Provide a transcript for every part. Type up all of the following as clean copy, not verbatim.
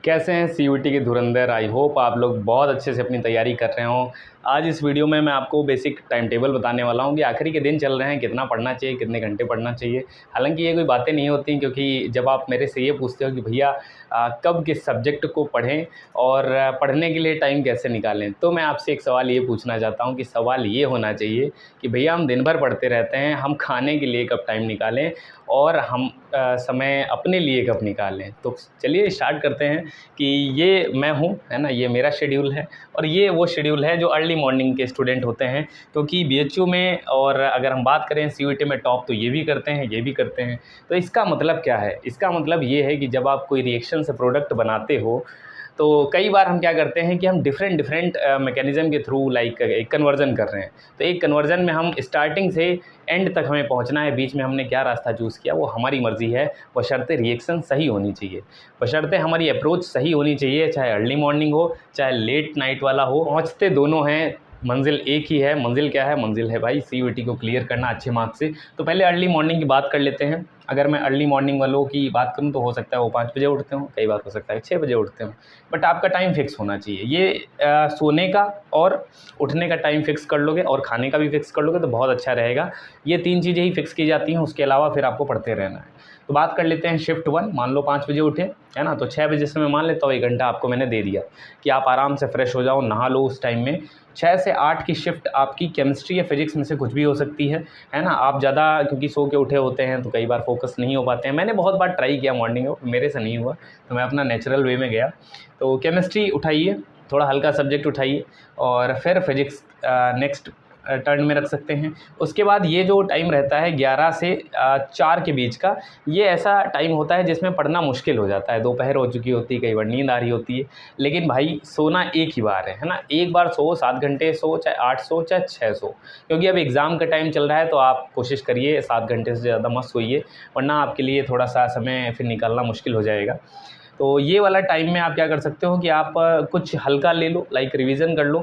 कैसे हैं सीयूईटी के धुरंधर। आई होप आप लोग बहुत अच्छे से अपनी तैयारी कर रहे हों। आज इस वीडियो में मैं आपको बेसिक टाइम टेबल बताने वाला हूं कि आखिरी के दिन चल रहे हैं, कितना पढ़ना चाहिए, कितने घंटे पढ़ना चाहिए। हालांकि ये कोई बातें नहीं होती, क्योंकि जब आप मेरे से ये पूछते हो कि भैया कब किस सब्जेक्ट को पढ़ें और पढ़ने के लिए टाइम कैसे निकालें, तो मैं आपसे एक सवाल ये पूछना चाहता हूँ कि सवाल ये होना चाहिए कि भैया हम दिन भर पढ़ते रहते हैं, हम खाने के लिए कब टाइम निकालें और हम समय अपने लिए कब निकालें। तो चलिए स्टार्ट करते हैं कि ये मैं हूँ, है ना, ये मेरा शेड्यूल है और ये वो शेड्यूल है जो अर्ली मॉर्निंग के स्टूडेंट होते हैं। क्योंकि बीएचयू में और अगर हम बात करें सीयूईटी में टॉप, तो ये भी करते हैं, ये भी करते हैं। तो इसका मतलब क्या है? इसका मतलब ये है कि जब आप कोई रिएक्शन से प्रोडक्ट बनाते हो तो कई बार हम क्या करते हैं कि हम डिफरेंट मैकेनिज़्म के थ्रू लाइक एक कन्वर्जन कर रहे हैं। तो एक कन्वर्जन में हम स्टार्टिंग से एंड तक हमें पहुंचना है, बीच में हमने क्या रास्ता चूज़ किया वो हमारी मर्ज़ी है, बशर्ते रिएक्शन सही होनी चाहिए, बशर्ते हमारी अप्रोच सही होनी चाहिए। चाहे अर्ली मॉर्निंग हो, चाहे लेट नाइट वाला हो, पहुँचते दोनों हैं, मंजिल एक ही है। मंजिल क्या है? मंजिल है भाई सीयूईटी को क्लियर करना अच्छे मार्क्स से। तो पहले अर्ली मॉर्निंग की बात कर लेते हैं। अगर मैं अर्ली मॉर्निंग वालों की बात करूं तो हो सकता है वो 5 बजे उठते हों, कई बार हो सकता है 6 बजे उठते हों, बट आपका टाइम फिक्स होना चाहिए। ये सोने का और उठने का टाइम फिक्स कर लोगे और खाने का भी फिक्स कर लोगे तो बहुत अच्छा रहेगा। ये 3 चीज़ें ही फिक्स की जाती हैं, उसके अलावा फिर आपको पढ़ते रहना है। तो बात कर लेते हैं शिफ्ट 1। मान लो 5 बजे उठे, है ना, तो 6 बजे से मैं मान लेता हूँ 1 घंटा आपको मैंने दे दिया कि आप आराम से फ्रेश हो जाओ, नहा लो। उस टाइम में 6 से 8 की शिफ्ट आपकी केमिस्ट्री या फिजिक्स में से कुछ भी हो सकती है ना। आप ज़्यादा क्योंकि सो के उठे होते हैं तो कई बार फोकस नहीं हो पाते हैं। मैंने बहुत बार ट्राई किया मॉर्निंग में, मेरे से नहीं हुआ, तो मैं अपना नेचुरल वे में गया। तो केमिस्ट्री उठाइए, थोड़ा हल्का सब्जेक्ट उठाइए और फिर फिजिक्स नेक्स्ट टर्न में रख सकते हैं। उसके बाद ये जो टाइम रहता है 11 से 4 के बीच का, ये ऐसा टाइम होता है जिसमें पढ़ना मुश्किल हो जाता है। दोपहर हो चुकी होती है, कई बार नींद आ रही होती है, लेकिन भाई सोना एक ही बार है ना। एक बार सो, 7 घंटे सो, चाहे 8 सो, चाहे 6 सो, क्योंकि अब एग्ज़ाम का टाइम चल रहा है। तो आप कोशिश करिए 7 घंटे से ज़्यादा मत सोइए, वरना आपके लिए थोड़ा सा समय फिर निकालना मुश्किल हो जाएगा। तो ये वाला टाइम में आप क्या कर सकते हो कि आप कुछ हल्का ले लो, लाइक रिवीजन कर लो,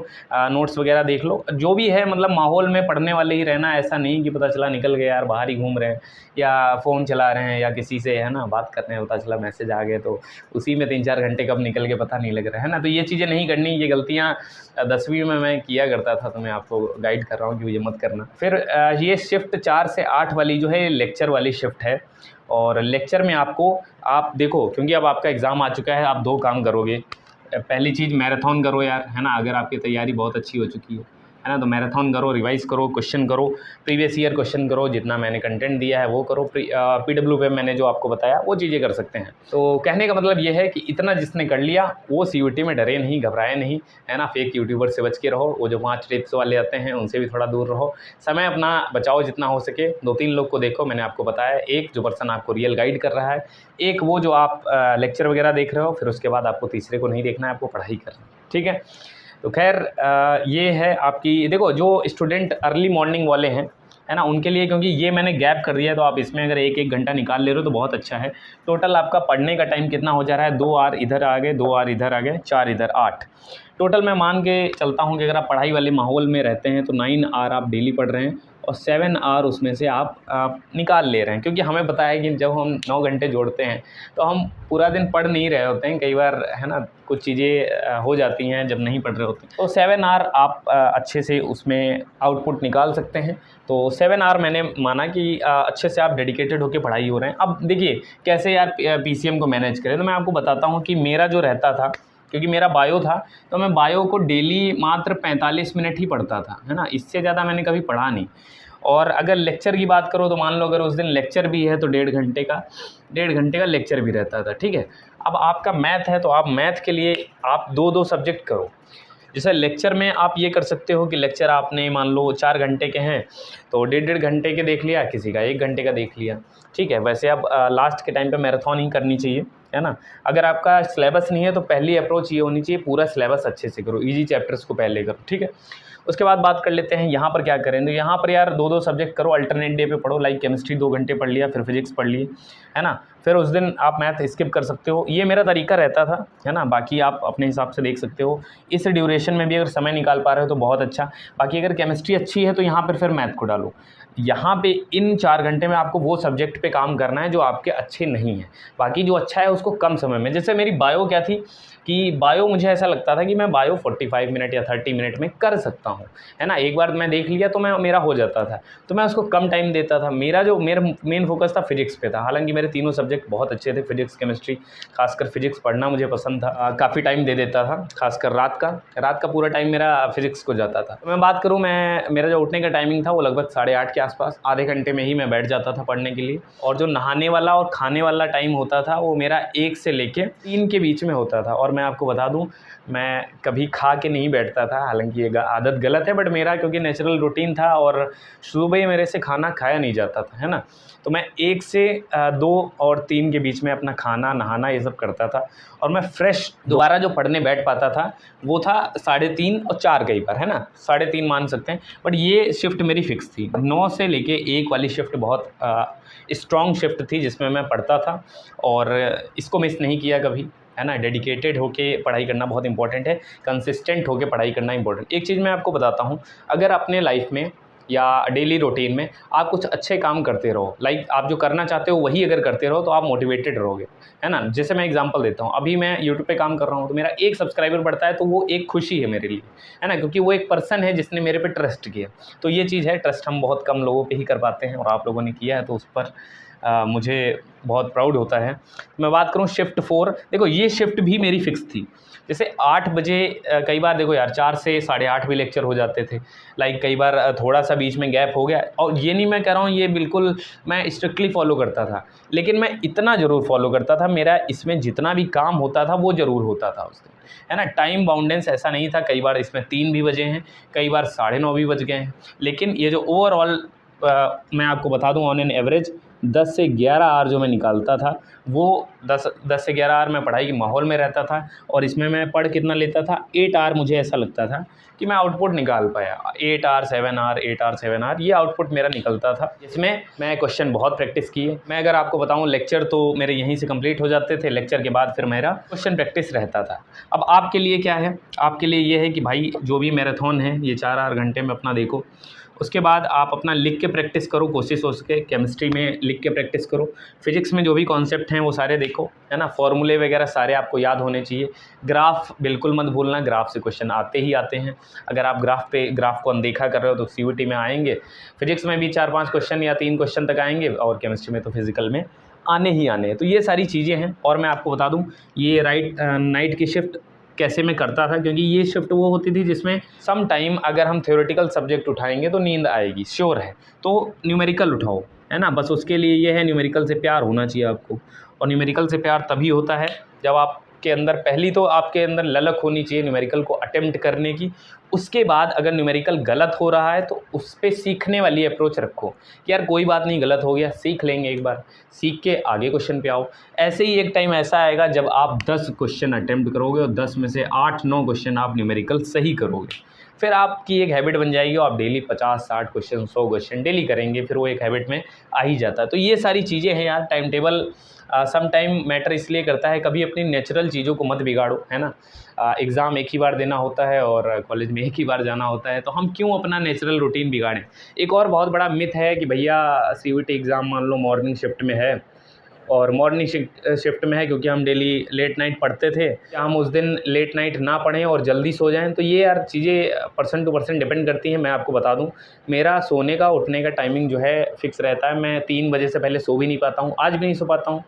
नोट्स वगैरह देख लो, जो भी है। मतलब माहौल में पढ़ने वाले ही रहना, ऐसा नहीं कि पता चला निकल गए यार, बाहर ही घूम रहे हैं या फ़ोन चला रहे हैं या किसी से, है ना, बात कर रहे हैं, पता चला मैसेज आ गए तो उसी में 3-4 घंटे कब निकल के पता नहीं लग रहा है ना। तो ये चीज़ें नहीं करनी। ये गलतियाँ 10वीं में मैं किया करता था, तो मैं आपको गाइड कर रहा हूँ कि ये मत करना। फिर ये शिफ्ट 4 से 8 वाली जो है लेक्चर वाली शिफ्ट है। और लेक्चर में आपको, आप देखो, क्योंकि अब आपका एग्ज़ाम आ चुका है, आप 2 काम करोगे। पहली चीज़ मैराथन करो यार, है ना। अगर आपकी तैयारी बहुत अच्छी हो चुकी है ना, तो मैराथन करो, रिवाइज़ करो, क्वेश्चन करो, प्रीवियस ईयर क्वेश्चन करो, जितना मैंने कंटेंट दिया है वो करो। पीडब्ल्यू पे मैंने जो आपको बताया वो चीज़ें कर सकते हैं। तो कहने का मतलब ये है कि इतना जिसने कर लिया वो सीयूईटी में डरे नहीं, घबराए नहीं, है ना। फेक यूट्यूबर से बच के रहो, वो जो 5 टिप्स वाले आते हैं उनसे भी थोड़ा दूर रहो। समय अपना बचाओ जितना हो सके। 2-3 लोग को देखो, मैंने आपको बताया, एक जो पर्सन आपको रियल गाइड कर रहा है, एक वो जो आप लेक्चर वगैरह देख रहे हो, फिर उसके बाद आपको तीसरे को नहीं देखना है, आपको पढ़ाई करना है, ठीक है। तो खैर ये है आपकी, देखो जो स्टूडेंट अर्ली मॉर्निंग वाले हैं, है ना, उनके लिए, क्योंकि ये मैंने गैप कर दिया है, तो आप इसमें अगर 1-1 घंटा निकाल ले रहे हो तो बहुत अच्छा है। टोटल आपका पढ़ने का टाइम कितना हो जा रहा है? 2 आवर इधर आ गए, 2 आवर इधर आ गए, 4 इधर, 8 टोटल। मैं मान के चलता हूँ कि अगर आप पढ़ाई वाले माहौल में रहते हैं तो 9 आवर आप डेली पढ़ रहे हैं और 7 आवर उसमें से आप निकाल ले रहे हैं। क्योंकि हमें पता है कि जब हम 9 घंटे जोड़ते हैं तो हम पूरा दिन पढ़ नहीं रहे होते हैं, कई बार, है ना, कुछ चीज़ें हो जाती हैं जब नहीं पढ़ रहे होते। तो 7 आवर आप अच्छे से उसमें आउटपुट निकाल सकते हैं। तो 7 आवर मैंने माना कि अच्छे से आप डेडिकेटेड होकर पढ़ाई हो रहे हैं। अब देखिए कैसे यार पीसीएम को मैनेज करें, तो मैं आपको बताता हूँ कि मेरा जो रहता था, क्योंकि मेरा बायो था, तो मैं बायो को डेली मात्र 45 मिनट ही पढ़ता था, है ना, इससे ज़्यादा मैंने कभी पढ़ा नहीं। और अगर लेक्चर की बात करो तो मान लो अगर उस दिन लेक्चर भी है तो 1.5 घंटे का लेक्चर भी रहता था, ठीक है। अब आपका मैथ है तो आप मैथ के लिए आप 2-2 सब्जेक्ट करो। जैसे लेक्चर में आप ये कर सकते हो कि लेक्चर आपने मान लो 4 घंटे के हैं तो 1.5 घंटे के देख लिया, किसी का 1 घंटे का देख लिया, ठीक है। वैसे अब लास्ट के टाइम पे मैराथन ही करनी चाहिए, है ना। अगर आपका सिलेबस नहीं है तो पहली अप्रोच ये होनी चाहिए, पूरा सिलेबस अच्छे से करो, इजी चैप्टर्स को पहले करो, ठीक है। उसके बाद बात कर लेते हैं यहाँ पर क्या करें। तो यहाँ पर यार 2-2 सब्जेक्ट करो, अल्टरनेट डे पे पढ़ो, लाइक केमिस्ट्री 2 घंटे पढ़ लिया, फिर फिजिक्स पढ़ ली, है ना। फिर उस दिन आप मैथ स्किप कर सकते हो। ये मेरा तरीका रहता था, है ना। बाकी आप अपने हिसाब से देख सकते हो। इस ड्यूरेशन में भी अगर समय निकाल पा रहे हो तो बहुत अच्छा। बाकी अगर केमिस्ट्री अच्छी है तो यहाँ पर फिर मैथ को डालो। यहाँ पे इन 4 घंटे में आपको वो सब्जेक्ट पे काम करना है जो आपके अच्छे नहीं हैं। बाकी जो अच्छा है उसको कम समय में, जैसे मेरी बायो क्या थी कि बायो मुझे ऐसा लगता था कि मैं बायो 45 मिनट या 30 मिनट में कर सकता हूँ, है ना। एक बार मैं देख लिया तो मेरा हो जाता था, तो मैं उसको कम टाइम देता था। मेरा मेन फोकस था फिजिक्स पे था। हालांकि मेरे तीनों सब्जेक्ट बहुत अच्छे थे, फिजिक्स, केमिस्ट्री, खासकर फिजिक्स पढ़ना मुझे पसंद था। काफ़ी टाइम दे देता था, खासकर रात का पूरा टाइम मेरा फिजिक्स को जाता था। तो मैं बात करूँ, मेरा जो उठने का टाइमिंग था वो लगभग 8:30 के आसपास, आधे घंटे में ही मैं बैठ जाता था पढ़ने के लिए। और जो नहाने वाला और खाने वाला टाइम होता था वो मेरा 1 से लेके 3 के बीच में होता था। और मैं आपको बता दूं, मैं कभी खा के नहीं बैठता था। हालांकि ये आदत गलत है, बट मेरा क्योंकि नेचुरल रूटीन था और सुबह ही मेरे से खाना खाया नहीं जाता था, है ना। तो मैं 1 से 2 और 3 के बीच में अपना खाना, नहाना ये सब करता था। और मैं फ्रेश दोबारा जो पढ़ने बैठ पाता था वो था 3:30 और 4 कई बार, है ना। 3:30 मान सकते हैं। बट ये शिफ्ट मेरी फिक्स थी। 9 से लेके 1 वाली शिफ्ट बहुत स्ट्रॉन्ग शिफ्ट थी जिसमें मैं पढ़ता था, और इसको मिस नहीं किया कभी, है ना। डेडिकेटेड होके पढ़ाई करना बहुत इंपॉर्टेंट है, कंसिस्टेंट होके पढ़ाई करना इंपॉर्टेंट। एक चीज़ मैं आपको बताता हूँ, अगर अपने लाइफ में या डेली रूटीन में आप कुछ अच्छे काम करते रहो, लाइक आप जो करना चाहते हो वही अगर करते रहो तो आप मोटिवेटेड रहोगे, है ना। जैसे मैं एग्जांपल देता हूँ, अभी मैं यूट्यूब पे काम कर रहा हूँ तो मेरा 1 सब्सक्राइबर बढ़ता है तो वो एक खुशी है मेरे लिए, है ना, क्योंकि वो एक पर्सन है जिसने मेरे पे ट्रस्ट किया। तो ये चीज़ है, ट्रस्ट हम बहुत कम लोगों पे ही कर पाते हैं, और आप लोगों ने किया है तो उस पर मुझे बहुत प्राउड होता है। मैं बात करूँ शिफ्ट 4, देखो ये शिफ्ट भी मेरी फिक्स थी। जैसे 8 बजे, कई बार देखो यार 4 से 8:30 भी लेक्चर हो जाते थे, लाइक कई बार थोड़ा सा बीच में गैप हो गया। और ये नहीं मैं कह रहा हूँ ये बिल्कुल मैं स्ट्रिक्टली फॉलो करता था, लेकिन मैं इतना ज़रूर फॉलो करता था, मेरा इसमें जितना भी काम होता था वो ज़रूर होता था उस दिन, है ना। टाइम बाउंडेंस ऐसा नहीं था, कई बार इसमें 3 भी बजे हैं, कई बार 9:30 भी बज गए हैं। लेकिन ये जो ओवरऑल मैं आपको बता दूं, ऑन एन एवरेज 10 से 11 आवर जो मैं निकालता था वो 10 से 11 आवर मैं पढ़ाई के माहौल में रहता था। और इसमें मैं पढ़ कितना लेता था, 8 आवर मुझे ऐसा लगता था कि मैं आउटपुट निकाल पाया। 8 आवर 7 आवर, 8 आवर 7 आवर, ये आउटपुट मेरा निकलता था। इसमें मैं क्वेश्चन बहुत प्रैक्टिस किए। मैं अगर आपको बताऊं, लेक्चर तो मेरे यहीं से कंप्लीट हो जाते थे, लेक्चर के बाद फिर मेरा क्वेश्चन प्रैक्टिस रहता था। अब आपके लिए क्या है, आपके लिए ये है कि भाई जो भी मैराथन है ये 4 घंटे में अपना देखो, उसके बाद आप अपना लिख के प्रैक्टिस करो, कोशिश हो सके केमिस्ट्री में लिख के प्रैक्टिस करो, फिजिक्स में जो भी कॉन्सेप्ट हैं वो सारे देखो, है ना। फॉर्मूले वगैरह सारे आपको याद होने चाहिए। ग्राफ बिल्कुल मत भूलना, ग्राफ से क्वेश्चन आते ही आते हैं। अगर आप ग्राफ को अनदेखा कर रहे हो तो CUET में आएंगे। फिजिक्स में भी 4-5 क्वेश्चन या 3 क्वेश्चन तक आएंगे, और केमिस्ट्री में तो फिजिकल में आने ही आने हैं। तो ये सारी चीज़ें हैं। और मैं आपको बता दूँ, ये नाइट की शिफ्ट कैसे मैं करता था, क्योंकि ये शिफ्ट वो होती थी जिसमें सम टाइम अगर हम थ्योरेटिकल सब्जेक्ट उठाएंगे तो नींद आएगी, श्योर है। तो न्यूमेरिकल उठाओ, है ना। बस उसके लिए ये है, न्यूमेरिकल से प्यार होना चाहिए आपको। और न्यूमेरिकल से प्यार तभी होता है जब आपके अंदर पहली तो आपके अंदर ललक होनी चाहिए न्यूमेरिकल को अटेम्प्ट करने की। उसके बाद अगर न्यूमेरिकल गलत हो रहा है तो उस पर सीखने वाली अप्रोच रखो कि यार कोई बात नहीं, गलत हो गया, सीख लेंगे, एक बार सीख के आगे क्वेश्चन पे आओ। ऐसे ही एक टाइम ऐसा आएगा जब आप 10 क्वेश्चन अटेम्प्ट करोगे और 10 में से 8-9 क्वेश्चन आप न्यूमेरिकल सही करोगे। फिर आपकी एक हैबिट बन जाएगी और आप डेली 50-60 क्वेश्चन, 100 क्वेश्चन डेली करेंगे, फिर वो एक हैबिट में आ ही जाता है। तो ये सारी चीज़ें हैं यार। Time table some time matter इसलिए करता है, कभी अपनी नेचुरल चीज़ों को मत बिगाड़ो, है ना। एग्ज़ाम एक ही बार देना होता है और कॉलेज में एक ही बार जाना होता है, तो हम क्यों अपना नेचुरल रूटीन बिगाड़ें। एक और बहुत बड़ा मिथ है कि भैया CUET एग्ज़ाम मान लो मॉर्निंग शिफ्ट में है, और मॉर्निंग शिफ्ट में है क्योंकि हम डेली लेट नाइट पढ़ते थे, क्या हम उस दिन लेट नाइट ना पढ़ें और जल्दी सो जाएं। तो ये यार चीज़ें पर्सन टू पर्सन डिपेंड करती हैं। मैं आपको बता दूं, मेरा सोने का उठने का टाइमिंग जो है फिक्स रहता है। मैं 3 बजे से पहले सो भी नहीं पाता हूँ, आज भी नहीं सो पाता हूँ।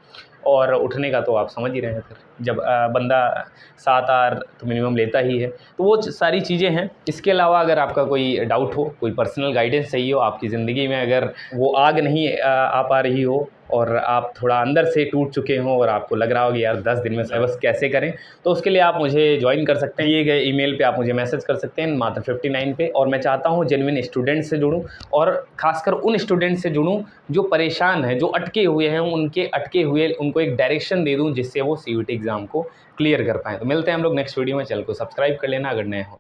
और उठने का तो आप समझ ही रहे हैं, फिर जब बंदा 7 आवर तो मिनिमम लेता ही है। तो वो सारी चीज़ें हैं। इसके अलावा अगर आपका कोई डाउट हो, कोई पर्सनल गाइडेंस चाहिए हो, आपकी ज़िंदगी में अगर वो आग नहीं आ पा रही हो और आप थोड़ा अंदर से टूट चुके हों और आपको लग रहा हो कि यार 10 दिन में सिलेबस कैसे करें, तो उसके लिए आप मुझे ज्वाइन कर सकते हैं। दिए गए ईमेल पे आप मुझे मैसेज कर सकते हैं मात्र 59 पे। और मैं चाहता हूँ जेन्युइन स्टूडेंट से जुड़ूँ, और ख़ासकर उन स्टूडेंट से जुड़ूँ जो परेशान हैं, जो अटके हुए हैं, उनके अटके हुए उनको एक डायरेक्शन दे दूँ जिससे वो CUET एग्ज़ाम को क्लियर कर पाएँ। तो मिलते हैं हम लोग नेक्स्ट वीडियो में। चैनल को सब्सक्राइब कर लेना अगर नए हो।